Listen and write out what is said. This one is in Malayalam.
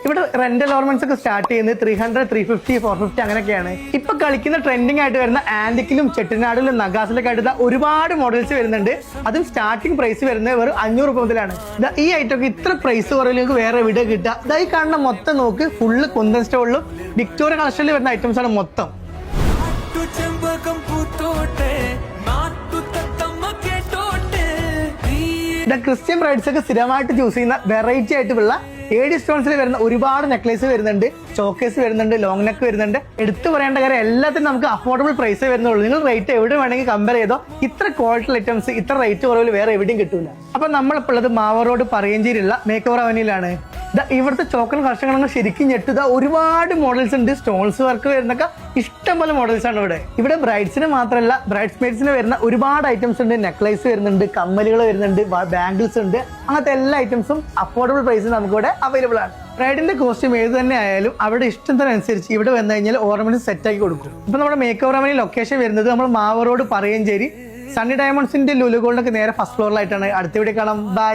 ഇവിടെ റെന്റൽ ഓർണമെന്റ്സ് ഒക്കെ സ്റ്റാർട്ട് ചെയ്യുന്നത് 300, 350, 450 അങ്ങനെയൊക്കെയാണ്. ഇപ്പൊ കളിക്കുന്ന ട്രെൻഡിങ് ആയിട്ട് വരുന്ന ആന്റിക്കിലും ചെട്ടിനാടിലും നഗാസിലൊക്കെ ആയിട്ട് ഒരുപാട് മോഡൽസ് വരുന്നുണ്ട്. അതും സ്റ്റാർട്ടിംഗ് പ്രൈസ് വരുന്നത് വെറും 500 രൂപ മുതലാണ്. ഈ ഐറ്റം ഒക്കെ ഇത്ര പ്രൈസ് കുറവിലേക്ക് വേറെ എവിടെ കിട്ടുക? ഇതായി കാണുന്ന മൊത്തം നോക്ക്, ഫുള്ള് കുന്തൻ സ്റ്റോളിലും വിക്ടോറിയ കളക്ഷനിൽ വരുന്ന ഐറ്റംസ് ആണ് മൊത്തം. ക്രിസ്ത്യൻ ബ്രൈഡ്സ് ഒക്കെ സ്ഥിരമായിട്ട് ചൂസ് ചെയ്യുന്ന വെറൈറ്റി ആയിട്ടുള്ള ഏഡി സ്റ്റോൺസിൽ വരുന്ന ഒരുപാട് നെക്ലേസ് വരുന്നുണ്ട്, ചോക്കേസ് വരുന്നുണ്ട്, ലോങ് നെക്ക് വരുന്നുണ്ട്. എടുത്തു പറയേണ്ട കാര്യം എല്ലാത്തിനും നമുക്ക് അഫോർഡബിൾ പ്രൈസേ വരുന്നുള്ളൂ. നിങ്ങൾ റേറ്റ് എവിടെ വേണമെങ്കിൽ കമ്പയർ ചെയ്തോ. ഇത്ര ക്വാളിറ്റി ഐറ്റംസ് ഇത്ര റേറ്റ് കുറവിൽ വേറെ എവിടെയും കിട്ടൂല. അപ്പൊ നമ്മളിപ്പോൾ ഉള്ളത് മാവൂർ റോഡ് പറയഞ്ചേരിയുള്ള മേക്ക് ഓവർ അവനിയിലാണ്. ഇവിടുത്തെ ചോക്കൻ കളക്ഷനുകൾ ശരിക്കും ഞെട്ടുക. ഒരുപാട് മോഡൽസ് ഉണ്ട്. സ്റ്റോൺസ് വർക്ക് വരുന്നൊക്കെ ഇഷ്ടംപോലെ മോഡൽസ് ആണ് ഇവിടെ. ഇവിടെ ബ്രൈഡ്സിന് മാത്രമല്ല ബ്രൈഡ്സ് മെയ്ഡ്സിന് വരുന്ന ഒരുപാട് ഐറ്റംസ് ഉണ്ട്. നെക്ലേസ് വരുന്നുണ്ട്, കമ്മലുകൾ വരുന്നുണ്ട്, ബാംഗിൾസ് ഉണ്ട്. അങ്ങനത്തെ എല്ലാ ഐറ്റംസും അഫോർഡബിൾ പ്രൈസിൽ നമുക്കിവിടെ അവൈലബിൾ ആണ്. ബ്രൈഡിന്റെ കോസ്റ്റ്യൂം ഏത് തന്നെ ആയാലും അവിടെ ഇഷ്ടത്തിനനുസരിച്ച് ഇവിടെ വന്നു കഴിഞ്ഞാൽ ഓർണമെന്റ്സ് സെറ്റ് ആക്കി കൊടുക്കും. ഇപ്പൊ നമ്മുടെ മേക്ക് ഓവർ അവനി ലൊക്കേഷൻ വരുന്നത് നമ്മൾ മാവൂർ റോഡ് പറയഞ്ചേരി സണ്ണി ഡയമണ്ട്സിന്റെ ലുലു ഗോൾഡൊക്കെ നേരെ ഫസ്റ്റ് ഫ്ലോറിലായിട്ടാണ്. അടുത്ത വീഡിയോ കാണാം. ബൈ.